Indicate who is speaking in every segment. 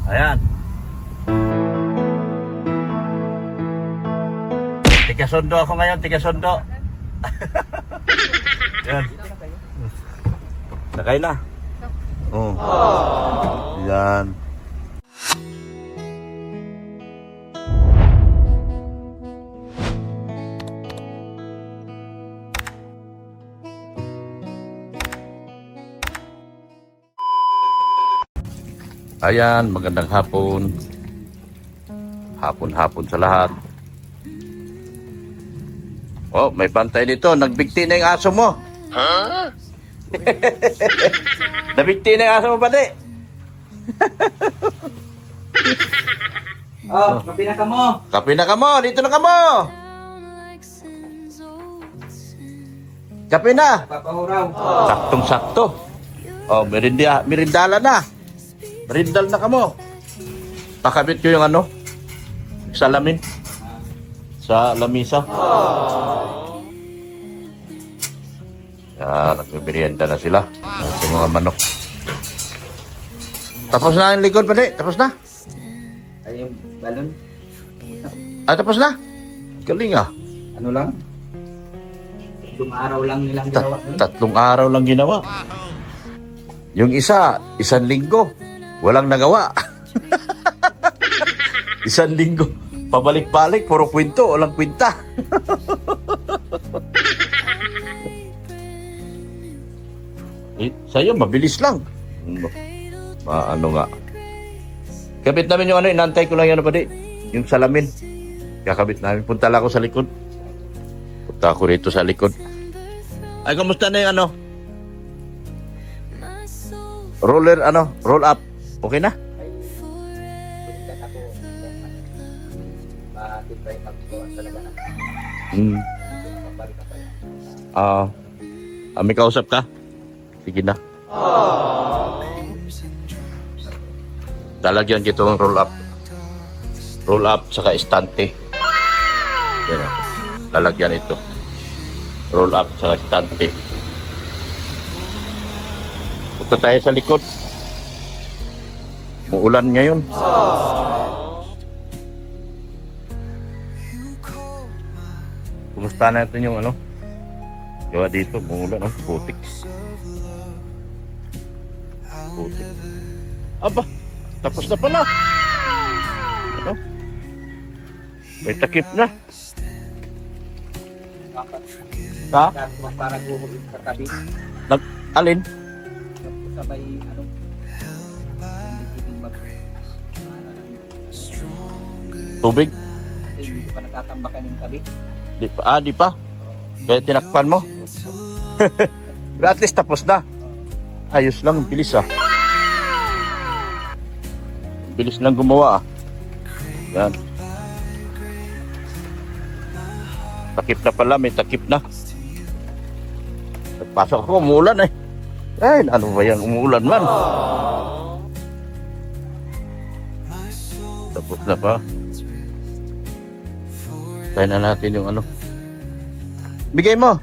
Speaker 1: Ayan. Tiga-sundo ako ngayon, tiga-sundo. Yan. Nakay na. Oh. Yan. Ayan, magandang hapon. Hapon-hapon sa lahat. Oh, may bantay dito. Nagbigti na yung aso mo. Huh? Nabigti na yung aso mo, pati.
Speaker 2: Oh, kape na ka mo.
Speaker 1: Kape na ka mo. Dito na ka mo. Kape na.
Speaker 2: Papahuraw.
Speaker 1: Saktong-sakto. Oh, merindala na. Merindal na ka mo. Pakabit ko yung ano, salamin. Sa lamisa. Yan, nagbibiryenda na sila. Sa mga manok. Tapos na yung likod, pati. Tapos na.
Speaker 2: Ay, yung balon.
Speaker 1: Tapos na. Galing ah.
Speaker 2: Ano lang? Araw lang nilang ginawa.
Speaker 1: Tatlong araw lang ginawa. Yung isa, 1 linggo. Walang nagawa. 1 linggo. Pabalik-balik, puro kwento, walang kwenta. Sa'yo, mabilis lang. Ano nga. Kabit namin yung ano, inantay ko lang yan, pati. Yung salamin. Kakabit namin. Punta lang ako sa likod. Punta ako rito sa likod. Ay, kamusta na yung ano? Roll up. Okay na? May kausap ka? Sige na. Talagyan kita ng roll up. Roll up saka estante. Yan o. Lalagyan ito. Roll up saka estante. Punta tayo sa likod. Muulan ngayon. Kumusta natin yung ano? Gawa dito, muulan, oh, putik. Putik. Aba, tapos na pala. Ano? May takip na. Ha?
Speaker 2: Para guhulin sa tabi.
Speaker 1: Alin?
Speaker 2: Sabay, ano?
Speaker 1: Tubig?
Speaker 2: Hindi pa natatambakan yung tabi.
Speaker 1: Di pa? Kaya tinakpan mo? At least tapos na. Ayos lang, bilis ah. Bilis lang gumawa ah. Yan. Takip na pala, may takip na. Nagpasok ako, umuulan eh. Ay, ano ba yan? Umuulan man. Tapos na pa. Tayo na natin yung ano. Bigay mo.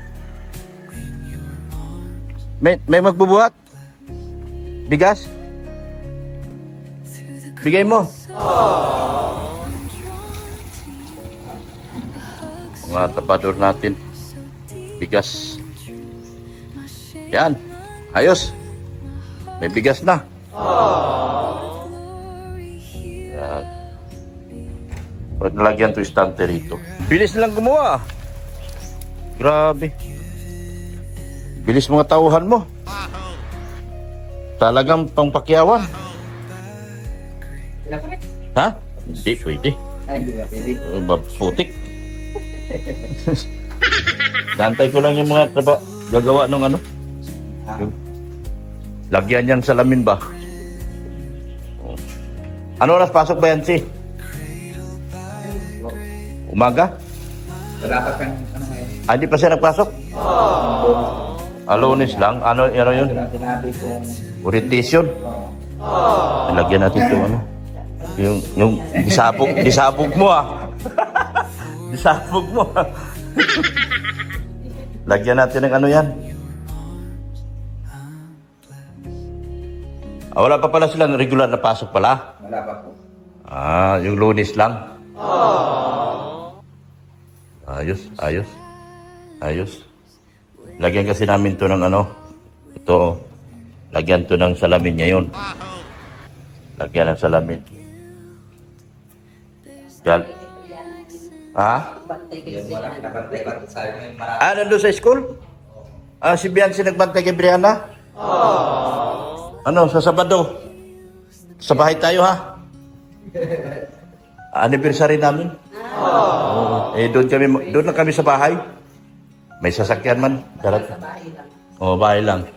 Speaker 1: May magbubuhat? Bigas? Bigay mo. Mga tapador natin. Bigas. Yan. Ayos. May bigas na. Yan. Pwede nalagyan to istante rito. Bilis nilang gumawa. Grabe. Bilis mga tauhan mo. Talagang pangpakyawan. Ha? Hindi pwede.
Speaker 2: Ay, hindi ba pwede?
Speaker 1: Putik. Dantay ko lang yung mga gagawa ng ano. Yung lagyan niyang salamin ba? Ano oras pasok ba yan, si? Umaga?
Speaker 2: Wala pa kang ano ngayon.
Speaker 1: Hindi pa siya nagpasok? Lunes lang? Ano yun?
Speaker 2: Sinabi kong
Speaker 1: Orientation? Lagyan natin ito ano? Yung disabog mo ah. Disabog mo. Lagyan natin ng ano yan. Wala pa pala silang regular na pasok pala.
Speaker 2: Wala pa po.
Speaker 1: Yung Lunes lang. Ayos, ayos. Ayos. Lagyan kasi namin to ng ano. Ito. Lagyan to ng salamin ngayon. Lagyan ng salamin. Yan.
Speaker 2: Yan, wala pinapantay ko. Sabi ko yung marami.
Speaker 1: Nandun sa school? Si Biancy nagbantay kay Brianna? Ano, sa Sabado? Sa bahay tayo, ha? Anniversary namin. Doon lang kami sa bahay. May sasakyan man. Bahay lang.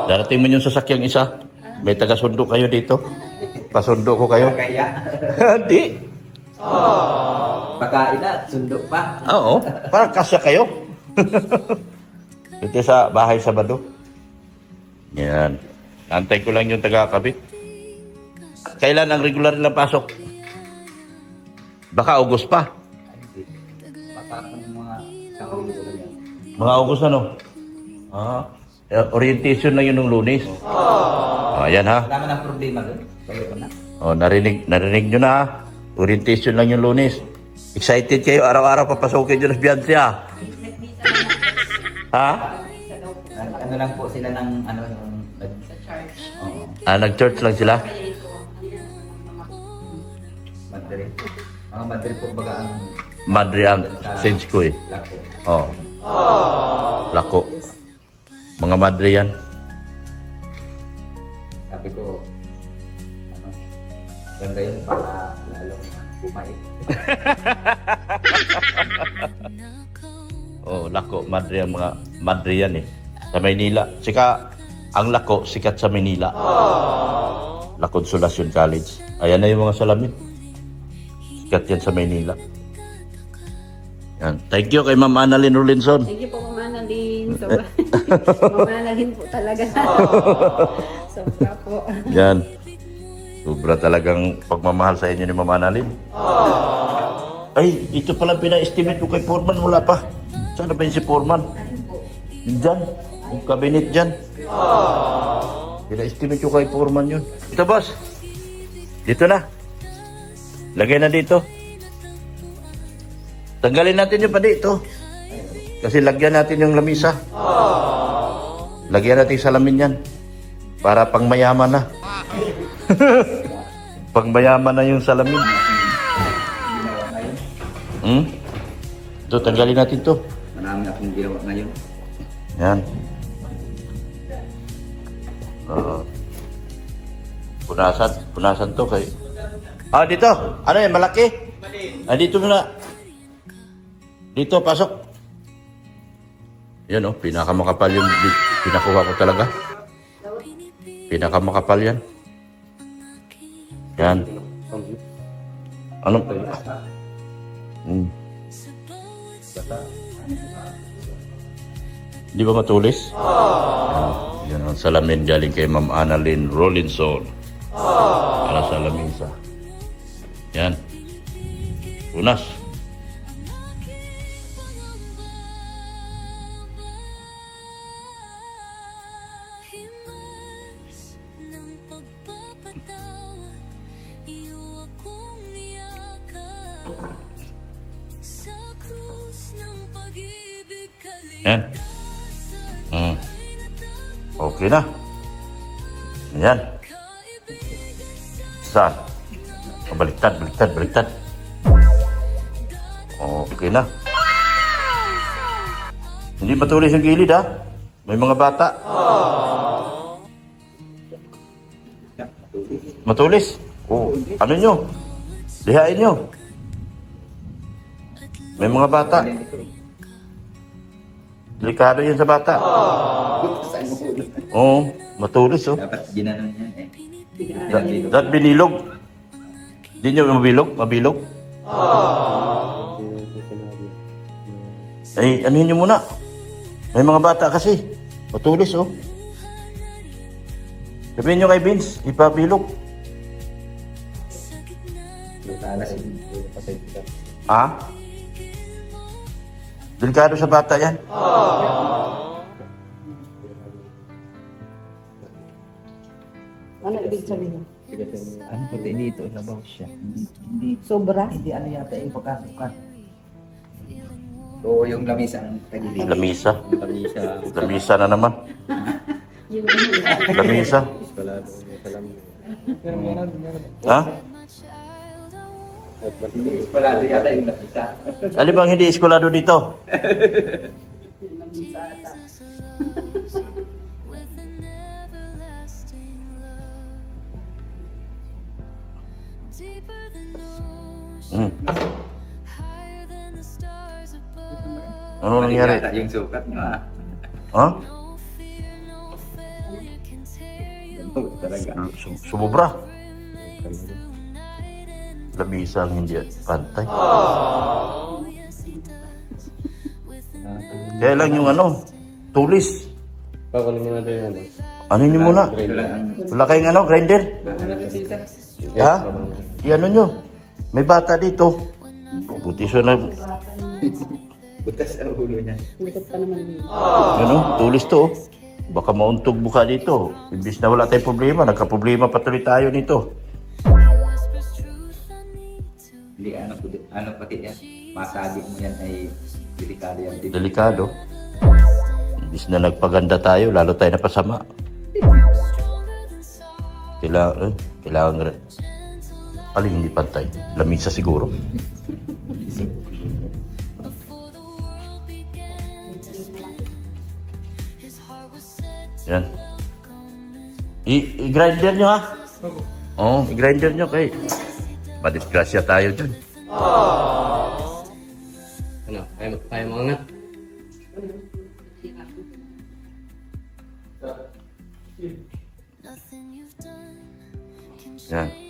Speaker 1: Darating mo yung sasakyang isa. May taga-sundo kayo dito. Pasundo ko kayo.
Speaker 2: Kaya.
Speaker 1: Hindi.
Speaker 2: Pagkain na, sundo pa.
Speaker 1: Oo. Parang kasya kayo. Dito sa bahay Sabado. Yan. Antay ko lang yung taga-kabit. Kailan ang regular na pasok? Baka August pa.
Speaker 2: Papasok ng mga kakawin ko yan.
Speaker 1: Mga August ano? Orientation na yun ng Lunes. Ayan ha.
Speaker 2: Wala man ang problema doon. Kayo ko na.
Speaker 1: Narinig nyo na ha. Orientation lang yung Lunes. Excited kayo araw-araw papasukin nyo na Biancy ha? Ha?
Speaker 2: Ano lang po sila ng ano yung
Speaker 3: Sa church.
Speaker 2: Oo.
Speaker 1: Nag-church lang sila?
Speaker 2: Madre. Mga madre po baga ang
Speaker 1: Madre ang sense ko eh.
Speaker 2: lako.
Speaker 1: Oo. Lako. Mga madre yan.
Speaker 2: Sabi ko, ano, ganda yun para lalong bumait.
Speaker 1: Lako. Madre ang mga madre yan eh. Sa Maynila. Ang lako, sikat sa Maynila. La Consolacion College. Ayan na yung mga salamin. Sikat yan sa Maynila. Yan. Thank you kay Ma'am Annalyn Rolinson.
Speaker 3: Thank you po, Ma'am Annalyn. Sobra. Ma'am Annalyn po talaga. Sobra po.
Speaker 1: Yan. Sobra talagang pagmamahal sa inyo ni Ma'am Annalyn. Ay, ito pala pina-estimate ko kay Foreman. Wala pa. Saan na ba yun si Foreman? Diyan. Yung cabinet dyan. Pina-estimate ko kay Foreman yun. Ito, boss. Dito na. Lagay na dito. Tanggalin natin yung pa dito. Kasi lagyan natin yung lamisa. Lagyan natin yung salamin yan. Para pang mayaman na. Pang mayaman na yung salamin. Ito, tanggalin natin to.
Speaker 2: Marami akong ginawa ngayon.
Speaker 1: Yan. Punasan to kay... dito. Ano yan, malaki? Dito muna. Dito, pasok. Yan pinakamakapal yung pinakuha ko talaga. Pinakamakapal yan. Yan. Ano? Di ba matulis? Yan ang salamin galing kay Ma'am Annalyn Rolinson. Para sa lamisa. Yan. Punas. Yan. Okay na. Yan. Saan? Baliktad. Okay na. Hindi matulis yung gilid ha. May mga bata. Matulis. Ano nyo? Lihain nyo. May mga bata. Delikado yan sa bata. Matulis
Speaker 2: Dapat ginanon yan eh.
Speaker 1: That binilog. Di nyo mabilog? Ay, anuhin nyo muna. May mga bata kasi. Matulis Sabihin nyo kay Vince, ipabilog. Delikado sa bata yan.
Speaker 3: Ano ibig sabihin?
Speaker 2: Ano puti dito, labaw siya. Hindi,
Speaker 3: Sobra?
Speaker 2: hindi ano yata yung pagkasukat. Oo, yung lamisa ang tagilid.
Speaker 1: Lamisa.
Speaker 2: Lamisa.
Speaker 1: Lamisa na naman.
Speaker 3: Yung
Speaker 1: Lamisa. Ha?
Speaker 2: Wala doon yata yung lamisa.
Speaker 1: Alin bang hindi eskwelado dito? Hmm. Ano
Speaker 2: Mali
Speaker 1: nangyari?
Speaker 2: yata yung sukat nyo ah.
Speaker 1: Ha?
Speaker 2: Oo, talaga.
Speaker 1: Sumubra. Lamisa ang hindi pantay. Kaya lang yung ano, tulis.
Speaker 4: Pakunin mo na ito yung ano.
Speaker 1: Ano nyo muna?
Speaker 2: Wala ang...
Speaker 1: Wala kayong ano, grinder? Ha? Ano nyo? May bata dito. Buti siya na,
Speaker 2: Butas ang ulo niya.
Speaker 3: likod pa naman yun.
Speaker 1: ano, tulis to. Oh. Baka mauntog buka dito. Imbis na wala tayong problema, nagka-problema patuloy tayo nito.
Speaker 2: Hindi ano pati yan. Masabi mo yan ay delikado yan.
Speaker 1: Delikado. Imbis na nagpaganda tayo, lalo tayo napasama. Kailangan rin. Alin hindi pantay? Lamisa siguro. Yan. I-grinder nyo ha? Oo, i-grinder nyo kay. Madisgrasya tayo dyan.
Speaker 4: Ano? Kaya mo angat?
Speaker 1: Yan.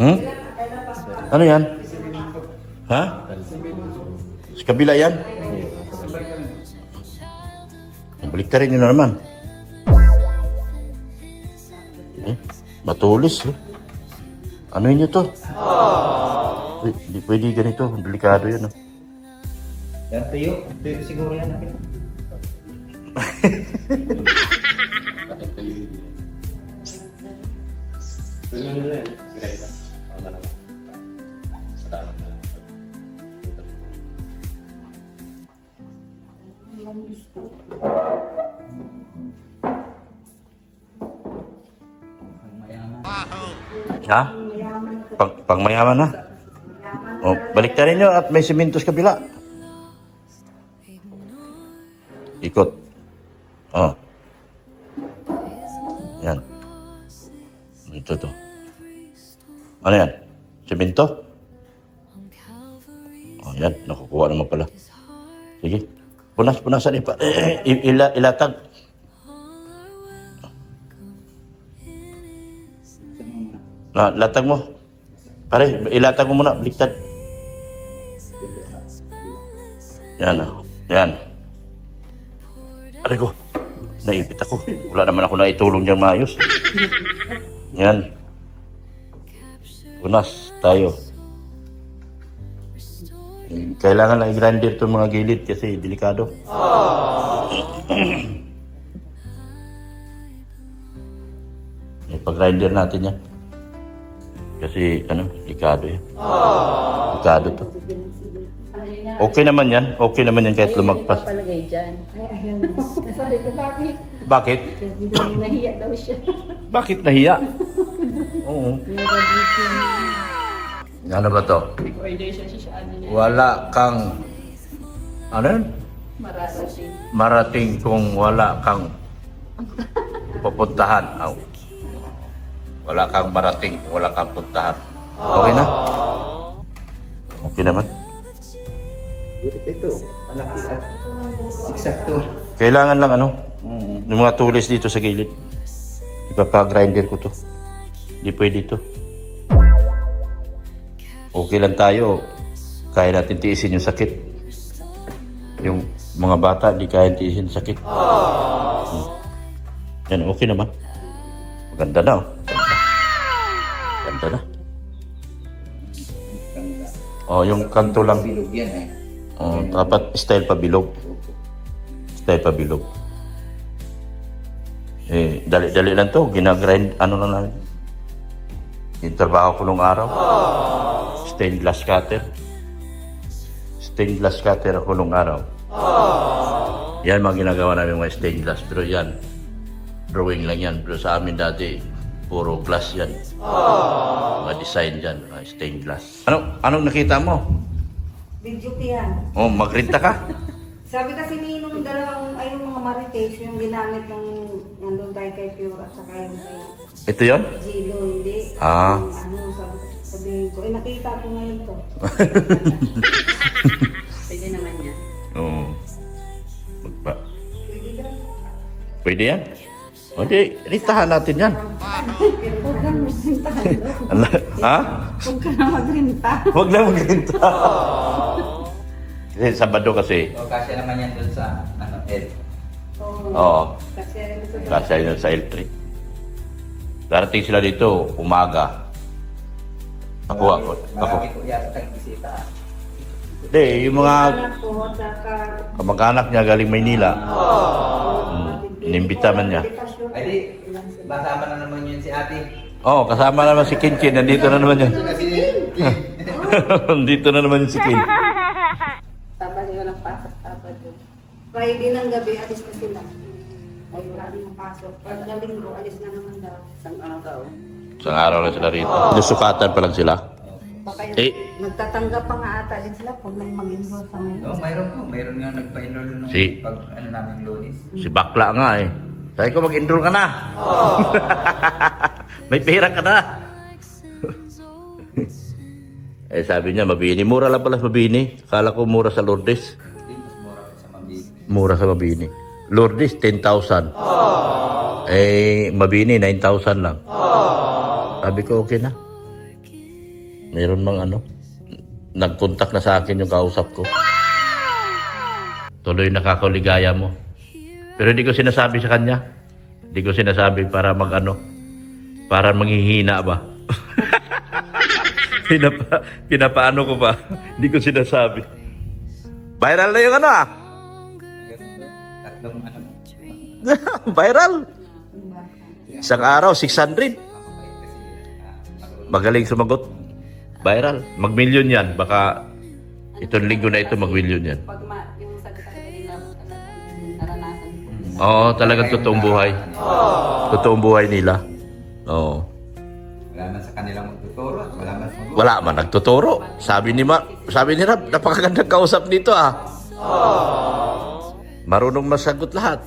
Speaker 1: Hmm? Ano yan? Ha? Sa kabila yan? Baliktarin nyo na naman. Matulis eh. Ano yun to? Hindi pwede ganito. Delikado yun. Oh.
Speaker 2: Yan tuyo. Tuyo siguro yan.
Speaker 1: Ha? Pangmayaman na. O, baliktarin nyo at may simento sa kabila. Ikot. Oh. Yan. Ito to. Ano yan? Simento? Oh, yan. Nakukuha naman pala. Sige. Punas-punasan ipa. Ilatag. Latag mo. Pare, ilatag mo muna. Baliktad. Yan. Yan. Aray ko. Naipit ako. Wala naman ako naitulong dyan maayos. Yan. Punas tayo. Kailangan lang i-grinder itong mga gilid kasi delikado. Ipag-grinder natin yan. Kasi, delikado yan. Delikado to. Okay naman yan. Okay naman yan kahit lumagpas.
Speaker 3: Papalagay dyan. Ay, ayan. Nasabi ko, bakit?
Speaker 1: Bakit?
Speaker 3: Kasi nahiya daw siya.
Speaker 1: Bakit nahiya? Oo. Ano ba to?
Speaker 3: Order siya siya ano niya.
Speaker 1: Wala kang... Ano yun?
Speaker 3: Mararating.
Speaker 1: Marating kung wala kang pupuntahan. Oh. Wala kang marating, wala kang puntahan. Okay na? Okay naman.
Speaker 2: Ito. Malaki at eksakto.
Speaker 1: Kailangan lang yung mga tulis dito sa gilid. Ipapa-grinder ko to. Hindi pwede to. Okay lang tayo. kaya natin tiisin yung sakit. Yung mga bata, di kaya tiisin yung sakit. Yan, okay naman. Maganda na, oh. Ganda na. Oh, yung kanto lang.
Speaker 2: Bilog yan eh.
Speaker 1: Oh, dapat style pabilog. Style pabilog. Eh, dali-dali lang to. Ginagrind, ano lang namin. Yung trabaho ko nung araw. Stained glass cutter. Stained glass cutter ako nung araw. Yan mga ginagawa namin mga stained glass. Pero yan, drawing lang yan. Pero sa amin dati, puro glass yan. Mga design dyan, mga stained glass. Anong nakita mo?
Speaker 5: Video ko yan.
Speaker 1: Oh, magrinta ka?
Speaker 5: Sabi kasi ni nung dalawang, ay yung mga marites, yung ginamit ng nandun tayo kay Pure at saka yung kay
Speaker 1: Ito yon?
Speaker 5: Gilo, hindi.
Speaker 1: Ah.
Speaker 5: Yung sabihin ko, nakita ko ngayon to.
Speaker 3: Pwede naman yan.
Speaker 1: Oo. Magpa.
Speaker 5: Pwede ka.
Speaker 1: Pwede yan? O di, rintahan natin yan.
Speaker 5: Huwag kang magrinta.
Speaker 1: Ha?
Speaker 5: Huwag ka na magrinta.
Speaker 1: Huwag na magrinta. Kasi Sabado kasi.
Speaker 2: O, kasya naman yan dun sa, L.
Speaker 1: Oo.
Speaker 5: Kasi rin ito.
Speaker 1: Kasi yun sa L3. Darating sila dito, umaga. Ako.
Speaker 2: Marami ko yata tag-bisita.
Speaker 1: Hindi, yung mga
Speaker 5: Anak ko, saka
Speaker 1: kamag-anak niya galing Maynila. Inimbita man niya.
Speaker 2: Ay di, kasama na naman yun si ate.
Speaker 1: Oo, kasama naman si Kinchin. Nandito na naman yan.
Speaker 2: Kasi,
Speaker 1: Nandito na naman yung si Kin.
Speaker 3: Sabado ko lang pasok. Sabado.
Speaker 5: Friday ng gabi, alis na sila. Ay, wala nang pasok. Pag linggo, alis na naman daw.
Speaker 3: Isang araw.
Speaker 1: Isang araw na sila rito. Nasukatan pa lang sila.
Speaker 5: Baka yung
Speaker 1: Eh,
Speaker 5: nagtatanggap pa nga ata din sila pag may mag-enroll sa ngayon.
Speaker 2: no, mayroon po. Mayroon nga nagpa-enroll nung
Speaker 1: Si-
Speaker 2: pag namin lunis.
Speaker 1: si Bakla nga eh. Sabi ko mag-enroll ka na. May pera ka na. Eh sabi niya, Mabini. Mura lang pala sa Mabini. Kala ko mura sa Lourdes.
Speaker 2: Hindi, mas mura sa mabili.
Speaker 1: Mura sa Mabini. Lourdes, 10,000. Eh, Mabini, 9,000 lang. Sabi ko, okay na. Meron mang nag-contact na sa akin yung kausap ko. Tuloy nakakaligaya mo. Pero hindi ko sinasabi sa kanya. Hindi ko sinasabi para para manghihina ba. Pinapaano ko ba? Hindi ko sinasabi. Viral na yung
Speaker 2: Tatlong
Speaker 1: Viral. Isang araw, 600. Magaling sumagot. Viral. Mag-million yan. Baka itong linggo na ito, mag-million yan.
Speaker 3: Pag yung sagot talaga nila, naranasan ko.
Speaker 1: Oo, talagang totoong buhay. Totoong buhay nila. Oo.
Speaker 2: Wala man sa kanilang magtuturo at wala man sa
Speaker 1: Wala man nagtuturo. Sabi ni Rab, napakagandang kausap nito ah. Marunong masagot lahat.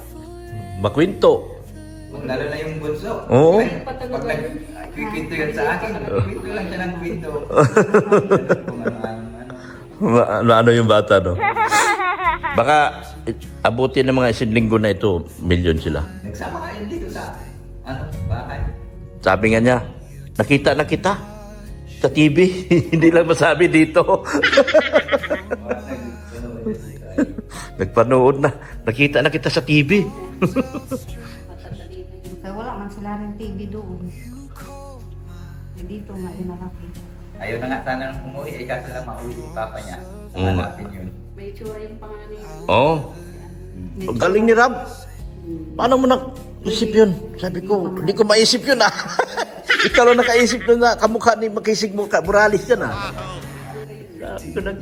Speaker 1: Makwento.
Speaker 2: lalo na yung bunso.
Speaker 1: Oo.
Speaker 2: Pag nagkwento yan sa akin, kwento lang siya ng kwento. Kung
Speaker 1: Ano yung bata, no? Baka abutin ng mga isang linggo na ito, milyon sila.
Speaker 2: Nagsama kayo dito sa bahay.
Speaker 1: Sabi nga niya, nakita na kita sa TV. Hindi lang masabi dito. Nagpanood na. Nakita na kita sa TV.
Speaker 5: Kaya wala man sila rin TV doon. Dito nga yun nakakita.
Speaker 2: Ayaw na nga sana nang umuwi, ay kaso lang mauwi yung papa niya.
Speaker 1: Oo nga.
Speaker 2: Hanapin yun.
Speaker 3: May tsura yung pangalan niya.
Speaker 1: Oo. Ang galing ni Rab. Paano mo naisip yun? Sabi ko, hindi ko maisip yun ah. Ikaw lang nakaisip nun na kamukha ni Makisig mo Morales yan ah. Sabi ko lang.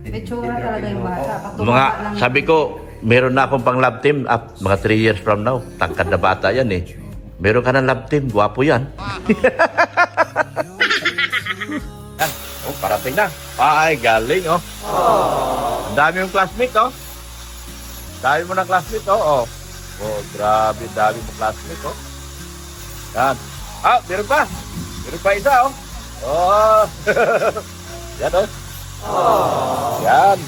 Speaker 5: May tsura talaga yung bata. Patuloy
Speaker 1: Mga,
Speaker 5: lang.
Speaker 1: sabi ko, meron na akong pang love team. Mga 3 years from now. Tangkad na bata yan eh. Meron ka ng love team. Gwapo yan. Yan. Oh, parating na. Ay, galing oh. Ang dami yung classmate oh. Dami mo ng classmate oh. Oh, grabe. Dami mo classmate oh. Yan. Ah, meron pa. Meron pa isa oh. Oh. Yan oh. Yan.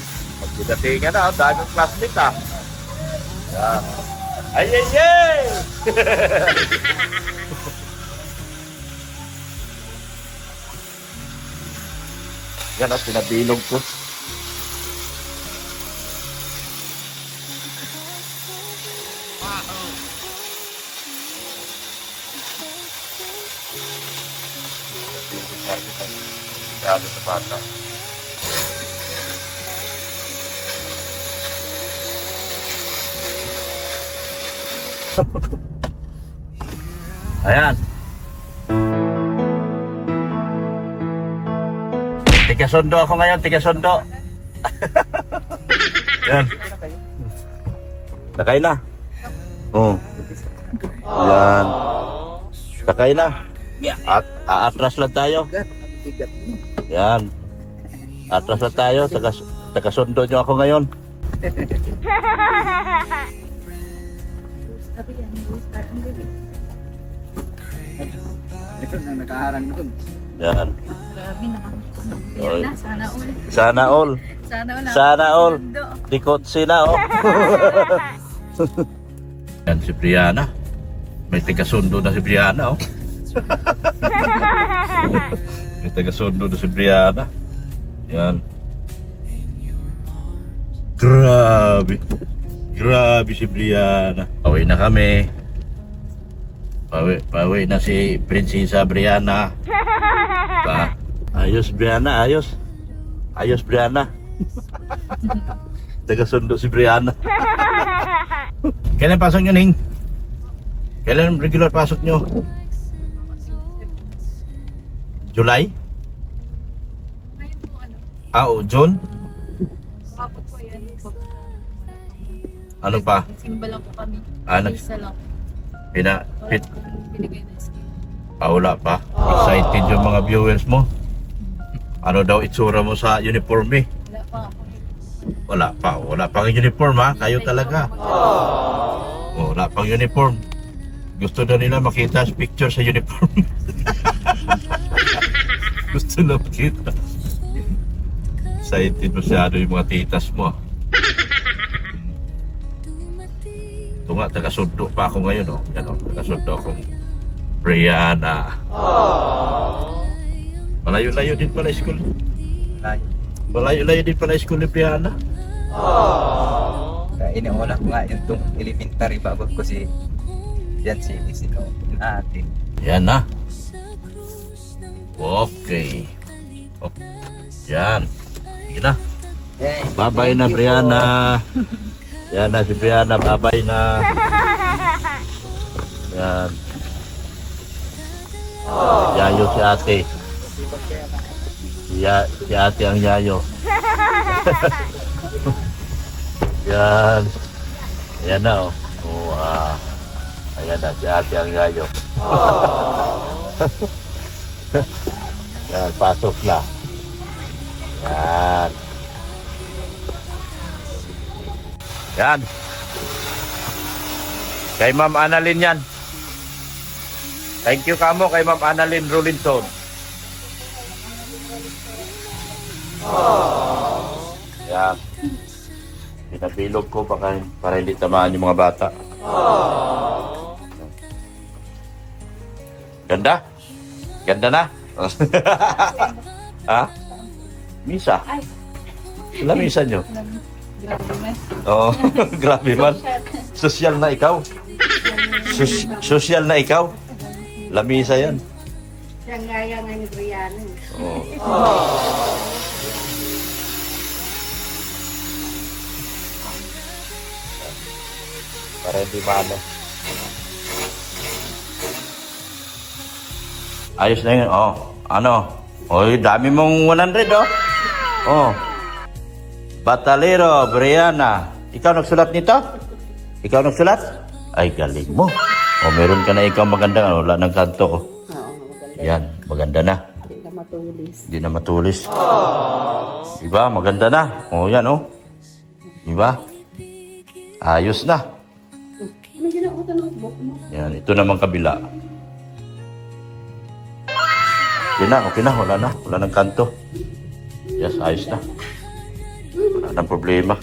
Speaker 1: Magdatingan na. Dami yung classmate ah. Yan. Ay, ay, ay! Yan ang pinabilog ko. Gado sa bata. Ayan. Tiga-sundo ako ngayon, tiga-sundo. Yan. Sakay na. Oh. Yan. Sakay na. At aatras lang tayo. Yan. Atras lang tayo. Taga-sundo nyo ako ngayon.
Speaker 2: Ito na nakaharang na dun.
Speaker 1: Yan.
Speaker 3: Grabe na.
Speaker 1: Oy.
Speaker 3: Yan na, sana all.
Speaker 1: Sana all.
Speaker 3: Sana all.
Speaker 1: Sana all. Dikot sila, oh. Yan si Brianna. May taga-sundo na si Brianna, oh. May taga-sundo na si Brianna. Yan. Grabe. Grabe si Brianna. Pauwi na kami. Pauwi na si Prinsesa Brianna. Ba? Ayos Brianna, ayos. Ayos Brianna. Taga-sundo si Brianna. Kailan pasok nyo, Ning? Kailan regular pasok nyo? July?
Speaker 3: Ngayon po, ano,
Speaker 1: Oo, June?
Speaker 3: kapot po yan.
Speaker 1: Ano pa?
Speaker 3: Simba lang po kami.
Speaker 1: Ano?
Speaker 3: Isa lang.
Speaker 1: Pina,
Speaker 3: Wala
Speaker 1: pit,
Speaker 3: po binigay na skin.
Speaker 1: wala pa. Excited yung mga viewers mo. Ano daw itsura mo sa uniforme?
Speaker 3: Wala pa ako.
Speaker 1: Wala pa. Wala pang uniform, ha? Kayo talaga. Wala pang uniform. Gusto na nila makita ang picture sa uniform. Gusto na makita. Excited masyado yung mga titas mo. Ito nga, taga-sundo pa ako ngayon, oh. Yan, oh. Taga-sundo akong Brianna. Malayo-layo din pala school.
Speaker 2: Layo.
Speaker 1: Malayo-layo din pala school ni Brianna.
Speaker 2: Kaya iniuna ko nga yung itong elementary bago ko si yan si Isino natin.
Speaker 1: Yan na. Okay. Oh. Yan. Sige na.
Speaker 2: Yay.
Speaker 1: Bye-bye na, Brianna. Yan na si Brianna. Bye-bye na. Yan. Yayo si ate. Si ate ang yayo. Yan. Yan na, oh. Oh, ayan na, si ate ang yayo. Yan, pasok na. Yan. Yan. Kay Ma'am Annalyn yan. Thank you kamo kay Ma'am Annalyn Rolinson. Yan. Pinabilog ko para hindi tamaan yung mga bata. Ganda? Ganda na? Ha? Misa? Wala misa nyo?
Speaker 3: Grabe man.
Speaker 1: Oo, grabe man. Sosyal na ikaw. Sosyal na ikaw. Lamisa yan.
Speaker 5: Siyang gaya nga ni Brianna.
Speaker 1: Oo. Para hindi maano. Ayos na yun. Oh, ano? Oy, dami mong 100, oh. Oh. Batalero, Brianna. Ikaw nagsulat nito? Ikaw nagsulat? Ay, galing mo. O, meron ka na ikaw magandang, ano, wala ng kanto, oh.
Speaker 5: Oo, maganda.
Speaker 1: Yan, maganda na.
Speaker 5: Hindi na matulis.
Speaker 1: Hindi na matulis. Diba? Maganda na. O, yan, oh. Diba? Ayos na.
Speaker 5: Ano ginawa ka ng book mo?
Speaker 1: Yan, ito naman kabila. Okay na. Wala na. Wala ng kanto. Yes, ayos na. Wala nang problema.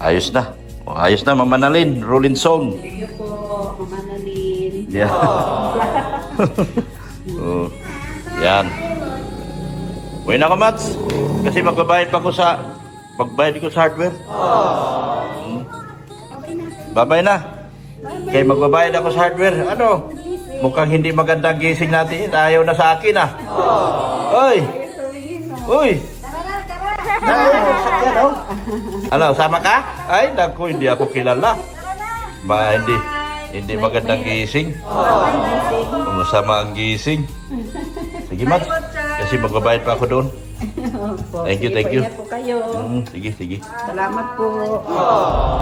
Speaker 1: Ayos na. O, ayos na, Ma'am Annalyn. Rolling song.
Speaker 5: Thank you po, Ma'am Annalyn.
Speaker 1: Yeah. Oh, yan. Uwi na ako, Mats. Kasi magbabayad pa ko sa... Magbayad ko sa hardware. Babay na. Kaya magbabayad ako sa hardware. Ano? Mukhang hindi magandang gising natin. Ayaw na sa akin, ah. Oy! Uy! Ano, sama ka? Ay, naku, hindi ako kilala. Hindi magandang gising. Masama ang gising. Sige, Matt. Kasi magbabayad pa ako doon. Thank you.
Speaker 3: Pahinga po kayo.
Speaker 1: Sige.
Speaker 3: Salamat po.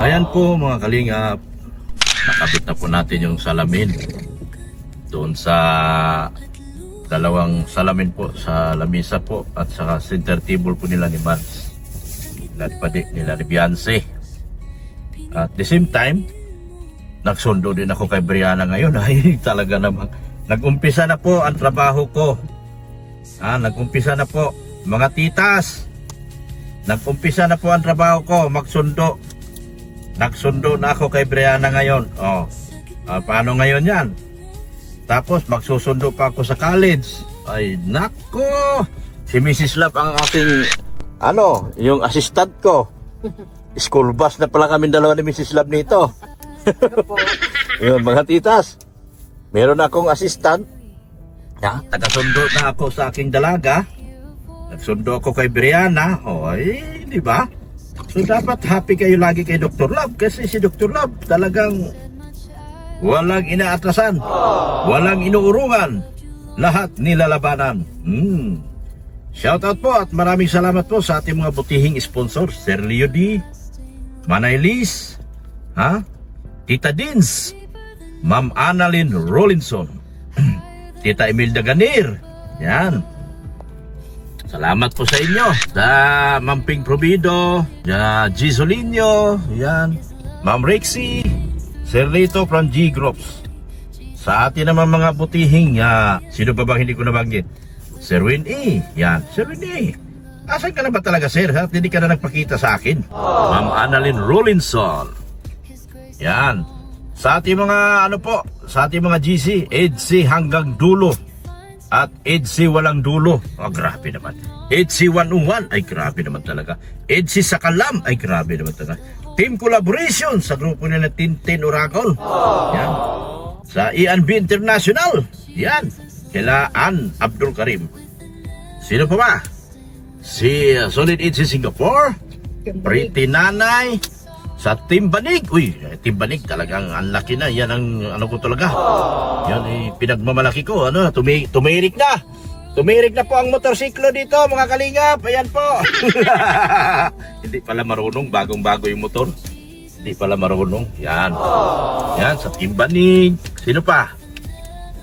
Speaker 1: Ayan po mga kalingap. Nakabit na po natin yung salamin. Doon sa dalawang salamin po. Sa lamisa po. At sa center table po nila ni Mads. Nila ni Beyonce. At the same time, nagsundo din ako kay Brianna ngayon. Ay, talaga naman. Nag-umpisa na po ang trabaho ko. Nag-umpisa na po. Mga titas, nag-umpisa na po ang trabaho ko. Magsundo. Nagsundo na ako kay Brianna ngayon. Paano ngayon yan? Tapos magsusundo pa ako sa college. Ay, nako. Si Mrs. Love ang aking, yung assistant ko. School bus na pala kami dalawa ni Mrs. Love nito. Yun, mga titas. Meron akong assistant. Taga-sundo na ako sa aking dalaga. Nagsundo ako kay Brianna. Di ba? So dapat happy kayo lagi kay Dr. Love. Kasi si Dr. Love talagang walang inaatasan. Walang inuurungan. Lahat nilalabanan. Shoutout po at maraming salamat po sa ating mga butihing sponsor. Sir Leo D, Manay Liz, Tita Dins, Ma'am Annalyn Rollinson, Tita Imelda Ganir. Yan. Salamat po sa inyo. Sa Ma'am Ping Provido, Gizolinho, yan. Ma'am Rexy, Sir Lito from G Groups. Sa atin naman mga butihing, sino pa bang hindi ko nabanggit? Sir Win E. Yan, Sir Win E. Asan ka na ba talaga, sir? Hindi ka na nagpakita sa akin. Ma'am Annalyn Rollinson. Yan. Sa ating mga, sa ating mga GC, EDC hanggang dulo. At EDC walang dulo. Grabe naman. EDC 101, ay grabe naman talaga. EDC sa Kalam, ay grabe naman talaga. Team Collaboration sa grupo nila Tintin Oracle. Yan. Sa ENB International. Yan. Kila Ann Abdul Karim. Sino pa ba? Si Solid EDC Singapore. Pretty Nanay. Sa Team Banig. Team Banig talagang ang laki na. Yan ang ko talaga. Yan pinagmamalaki ko. Tumirik na. Tumirik na po ang motorsiklo dito mga kalingap. Ayan po. Hindi pala marunong. Bagong-bago yung motor. Hindi pala marunong. Yan. Yan sa Team Banig. Sino pa?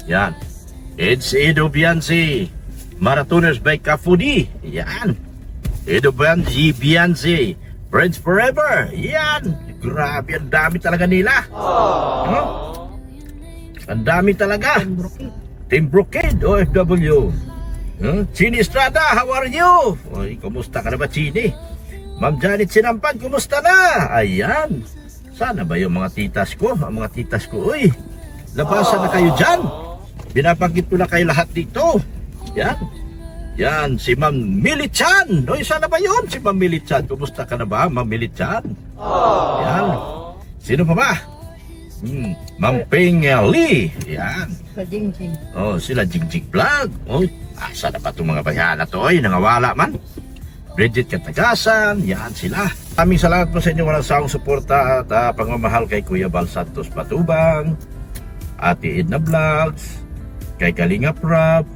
Speaker 1: Yan. It's Edo Beyonce. Marathoners by Kafudi. Yan. Edo Beyonce. Friends Forever. Yan. Grabe, ang dami talaga nila. Ang dami talaga. Team Brocade, OFW. Chini Estrada, how are you? Kumusta ka na ba, Chini? Ma'am Janet Sinampad, kumusta na? Ayan. Sana ba yung mga titas ko? Ang mga titas ko, labasan na kayo dyan. Binabagit ko na kayo lahat dito. Yan. Yan, si Ma'am Milichan. Sana ba yun? Si Ma'am Milichan. Kumusta ka na ba, Ma'am Milichan? Yan. Sino pa ba? Ma'am Ping Lee. Yan. Sila Jingjing Vlog. Sana ba itong mga bayan na to? Nangawala man. Bridget Katagasan. Yan sila. Aming salamat po sa inyo walang sawang suporta at pagmamahal kay Kuya Bal Santos Patubang, Ate Edna Vlogs, kay Kalinga Prab,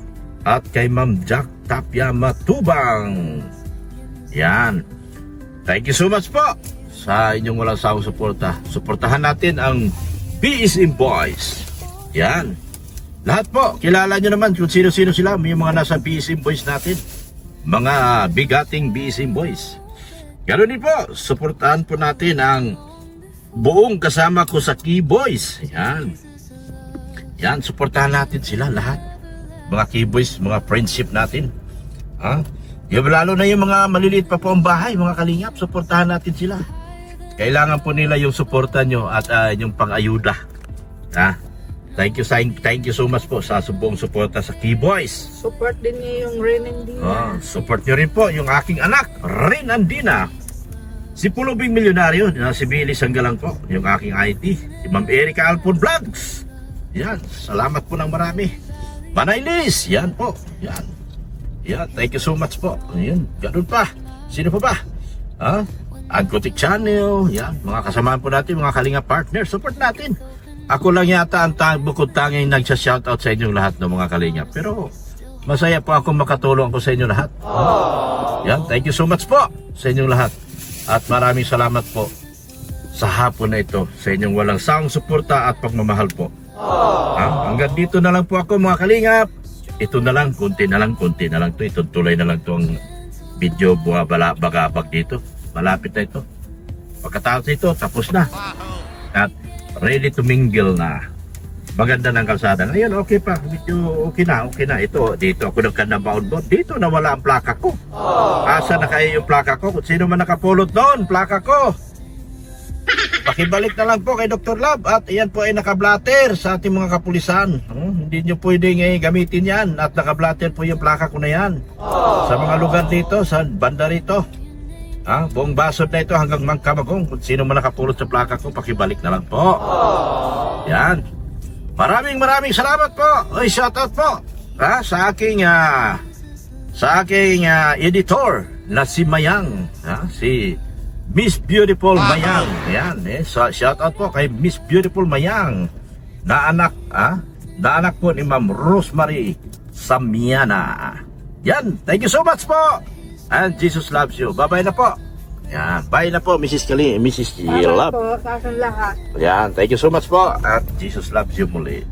Speaker 1: at kay Ma'am Jack Tapia Matubang. Yan. Thank you so much po sa inyong walang sawang suporta. Suportahan natin ang BSM Boys. Yan. Lahat po, kilala nyo naman kung sino-sino sila. Yung mga nasa BSM Boys natin. Mga bigating BSM Boys. Ganoon din po, suportahan po natin ang buong kasama ko sa Key Boys. Yan. Yan, suportahan natin sila lahat. Mga Key Boys, mga friendship natin. Yung lalo na yung mga maliliit pa po ang bahay, mga kalingap, suportahan natin sila. Kailangan po nila yung suporta nyo at yung pang-ayuda. thank you so much po sa buong suporta sa Keyboys.
Speaker 6: Support din niya yung Ren and Dina.
Speaker 1: Support nyo rin po yung aking anak, Rin Andina. Si Pulubing Milyonaryo, na si Billy Sanggalang po, yung aking IT. Si Ma'am Erica Alpon Vlogs. Yan, salamat po ng marami. Manay Liz, yan po. Yan. Yan, thank you so much po. Yan, ganun pa. Sino pa ba? Agcotic Channel, yan, mga kasamahan po natin, mga kalinga partner, support natin. Ako lang yata ang bukod tanging nagsha-shoutout sa inyong lahat ng mga kalinga. Pero masaya po ako makatulong ko sa inyong lahat. Yan, thank you so much po sa inyong lahat. At maraming salamat po sa hapon na ito sa inyong walang sawang suporta at pagmamahal po. Hanggang dito na lang po ako mga kalingap. Ito na lang, konti na lang to. Itutuloy na lang to ang video bagabag dito. Malapit na ito. Pagkatapos ito, tapos na. At ready to mingle na. Maganda ng kalsada. Ngayon, okay pa. Medyo okay na. Ito, dito ako nagkandabaon doon. Dito nawala ang plaka ko. Asa na kayo yung plaka ko? Kung sino man nakapulot doon, plaka ko. Pakibalik na lang po kay Dr. Love. At iyan po ay nakablatter sa ating mga kapulisan. Hindi nyo pwedeng gamitin yan. At nakablatter po yung plaka ko na yan. Sa mga lugar dito, sa banda rito. Buong basod na ito hanggang Mangkamagong. Kung sino man nakapulot sa plaka ko, pakibalik na lang po. Yan. Maraming salamat po. Oy, shoutout po. Sa aking editor na si Mayang. Si Miss Beautiful Mayang. Yan. Shoutout po kay Miss Beautiful Mayang. Na anak po ni Ma'am Rosemary Samiana. Yan. Thank you so much po. And Jesus loves you. Bye-bye na po. Yan. Bye na po, Mrs. Love.
Speaker 6: Po, sa akin lahat.
Speaker 1: Yan. Thank you so much po. At Jesus loves you muli.